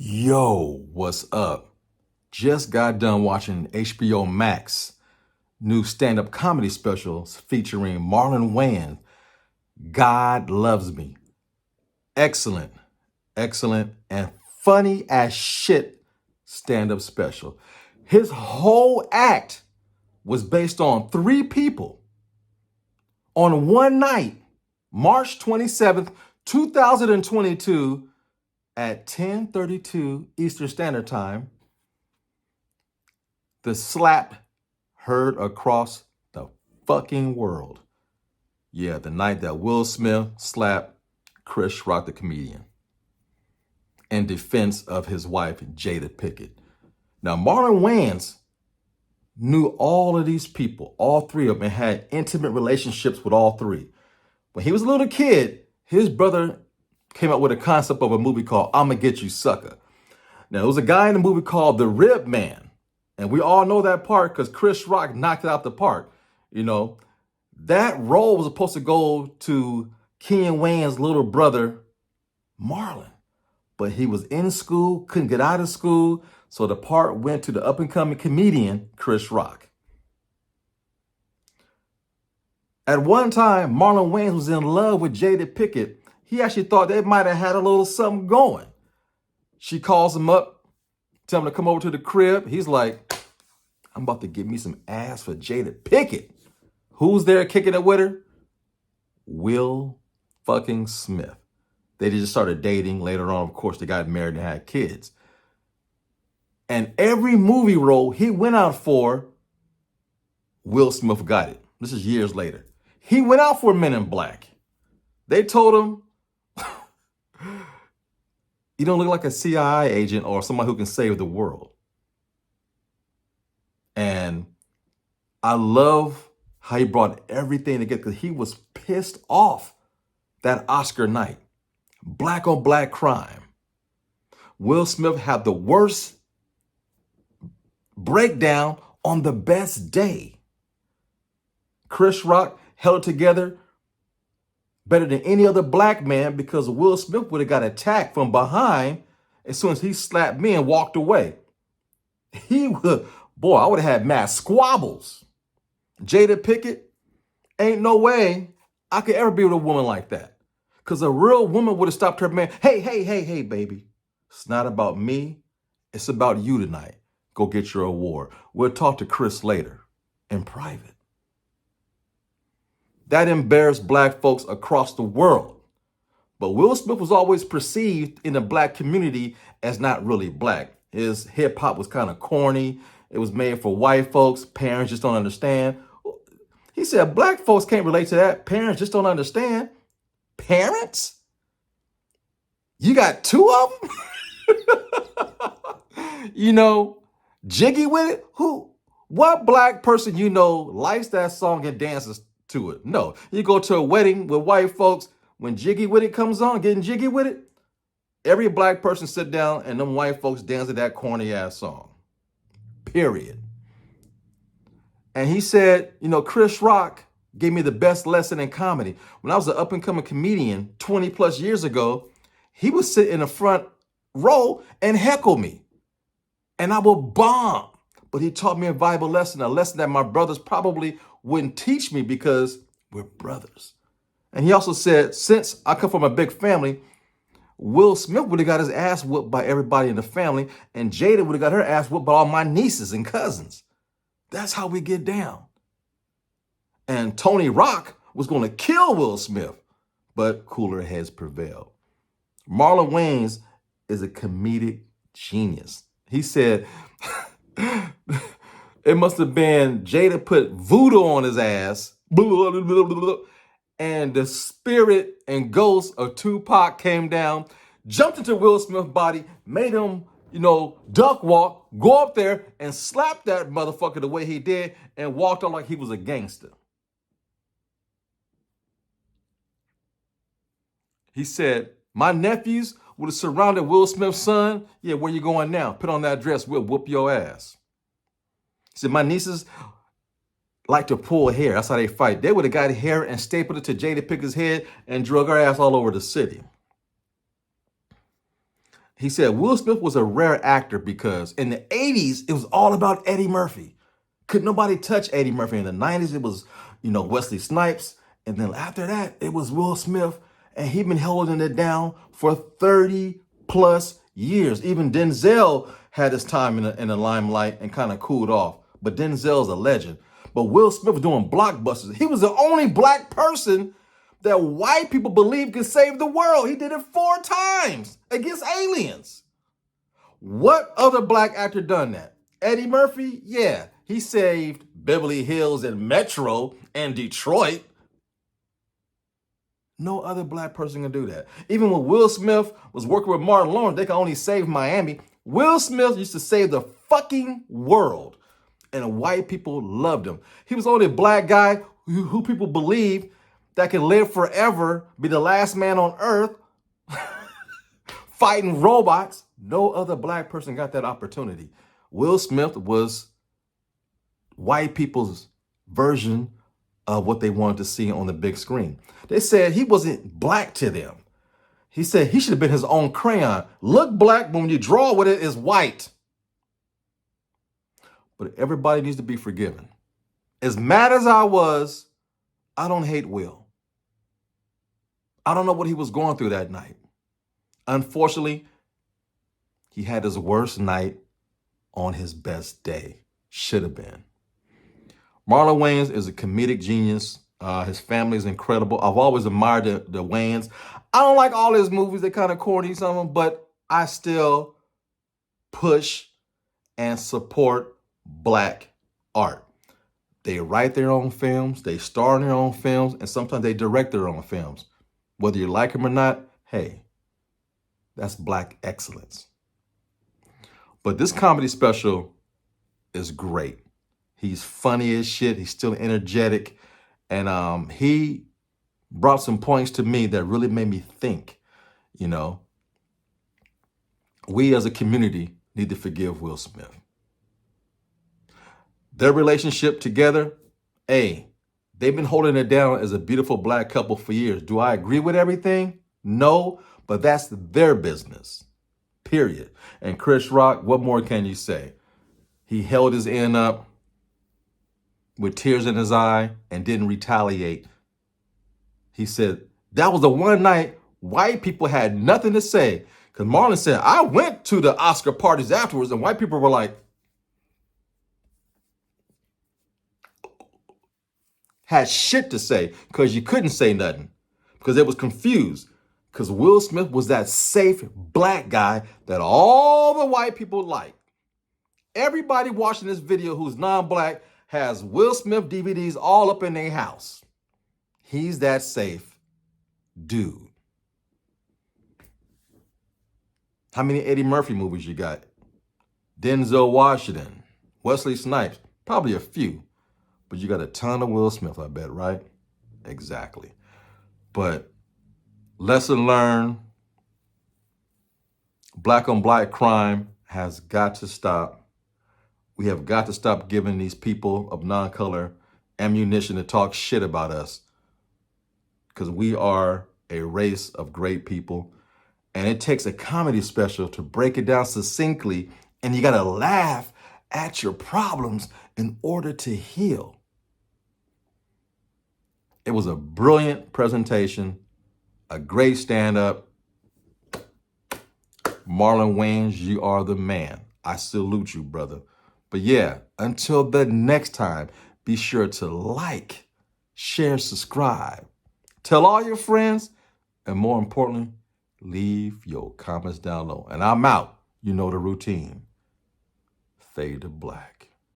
Yo, what's up? Just got done watching HBO Max new stand-up comedy specials featuring Marlon Wayans. God Loves Me. Excellent, excellent, and funny as shit stand-up special. His whole act was based on three people on one night, March 27th, 2022 at 10:32 Eastern Standard Time. The slap heard across the fucking world. Yeah, the night that Will Smith slapped Chris Rock, the comedian, in defense of his wife, Jada Pinkett. Now, Marlon Wayans knew all of these people, all three of them, and had intimate relationships with all three. When he was a little kid, his brother came up with a concept of a movie called I'ma Get You Sucker. Now, there was a guy in the movie called The Rib Man. And we all know that part because Chris Rock knocked it out the park. You know, that role was supposed to go to Ken Wayans' little brother, Marlon. But he was in school, couldn't get out of school. So the part went to the up-and-coming comedian, Chris Rock. At one time, Marlon Wayans was in love with Jada Pinkett. He actually thought they might have had a little something going. She calls him up, tell him to come over to the crib. He's like, I'm about to get me some ass for Jada Pinkett. Who's there kicking it with her? Will fucking Smith. They just started dating. Later on, of course, they got married and had kids. And every movie role he went out for, Will Smith got it. This is years later. He went out for Men in Black. They told him, you don't look like a CIA agent or somebody who can save the world. And I love how he brought everything together because he was pissed off that Oscar night. Black on black crime. Will Smith had the worst breakdown on the best day. Chris Rock held it together better than any other black man because Will Smith would have got attacked from behind as soon as he slapped me and walked away. He would, boy, I would have had mass squabbles. Jada Pinkett, ain't no way I could ever be with a woman like that. Because a real woman would have stopped her man. Hey, baby. It's not about me. It's about you tonight. Go get your award. We'll talk to Chris later in private. That embarrassed black folks across the world. But Will Smith was always perceived in the black community as not really black. His hip hop was kind of corny. It was made for white folks. Parents just don't understand. He said, black folks can't relate to that. Parents just don't understand. Parents? You got two of them? You know, Jiggy with it? Who? What black person you know likes that song and dances to it? No. You go to a wedding with white folks, when Jiggy with it comes on, getting jiggy with it, every black person sit down and them white folks dance to that corny ass song. Period. And he said, you know, Chris Rock gave me the best lesson in comedy. When I was an up-and-coming comedian 20 plus years ago, he would sit in the front row and heckle me. And I would bomb. But he taught me a valuable lesson, a lesson that my brothers probably wouldn't teach me because we're brothers. And he also said, since I come from a big family, Will Smith would have got his ass whooped by everybody in the family, and Jada would have got her ass whooped by all my nieces and cousins. That's how we get down. And Tony Rock was going to kill Will Smith, but cooler heads prevailed. Marlon Wayans is a comedic genius. He said, it must have been Jada put voodoo on his ass, and the spirit and ghost of Tupac came down, jumped into Will Smith's body, made him, duck walk, go up there and slap that motherfucker the way he did and walked on like he was a gangster. He said, my nephews would have surrounded Will Smith's son. Yeah, where you going now? Put on that dress, we'll whoop your ass. He said, my nieces like to pull hair. That's how they fight. They would have got hair and stapled it to Jada Pinkett's head and drug her ass all over the city. He said Will Smith was a rare actor because in the 80s, it was all about Eddie Murphy. Could nobody touch Eddie Murphy? In the 90s, it was, Wesley Snipes. And then after that, it was Will Smith. And he'd been holding it down for 30 plus years. Even Denzel had his time in the limelight and kind of cooled off. But Denzel's a legend. But Will Smith was doing blockbusters. He was the only black person that white people believe could save the world. He did it 4 times against aliens. What other black actor done that? Eddie Murphy? Yeah, he saved Beverly Hills and Metro and Detroit. No other black person can do that. Even when Will Smith was working with Martin Lawrence, they could only save Miami. Will Smith used to save the fucking world. And white people loved him. He was only a black guy who people believe that can live forever, be the last man on earth, fighting robots. No other black person got that opportunity. Will Smith was white people's version of what they wanted to see on the big screen. They said he wasn't black to them. He said he should have been his own crayon. Look black, but when you draw with it, it's white. But everybody needs to be forgiven. As mad as I was, I don't hate Will. I don't know what he was going through that night. Unfortunately, he had his worst night on his best day. Should have been. Marlon Wayans is a comedic genius. His family is incredible. I've always admired the Wayans. I don't like all his movies. They're kind of corny, some of them, but I still push and support black art. They write their own films, they star in their own films, and sometimes they direct their own films. Whether you like them or not, hey, that's black excellence. But this comedy special is great. He's funny as shit. He's still energetic. And he brought some points to me that really made me think, we as a community need to forgive Will Smith. Their relationship together, they've been holding it down as a beautiful black couple for years. Do I agree with everything? No, but that's their business, period. And Chris Rock, what more can you say? He held his end up with tears in his eye and didn't retaliate. He said, that was the one night white people had nothing to say. Because Marlon said, I went to the Oscar parties afterwards and white people were like, had shit to say because you couldn't say nothing because it was confused because Will Smith was that safe black guy that all the white people like. Everybody watching this video who's non-black has Will Smith DVDs all up in their house. He's that safe dude. How many Eddie Murphy movies you got? Denzel Washington, Wesley Snipes, probably a few. But you got a ton of Will Smith, I bet, right? Exactly. But lesson learned, black on black crime has got to stop. We have got to stop giving these people of non-color ammunition to talk shit about us because we are a race of great people. And it takes a comedy special to break it down succinctly, and you got to laugh at your problems in order to heal. It was a brilliant presentation, a great stand-up. Marlon Wayans, you are the man. I salute you, brother. But yeah, until the next time, be sure to like, share, subscribe. Tell all your friends, and more importantly, leave your comments down low. And I'm out. You know the routine. Fade to black.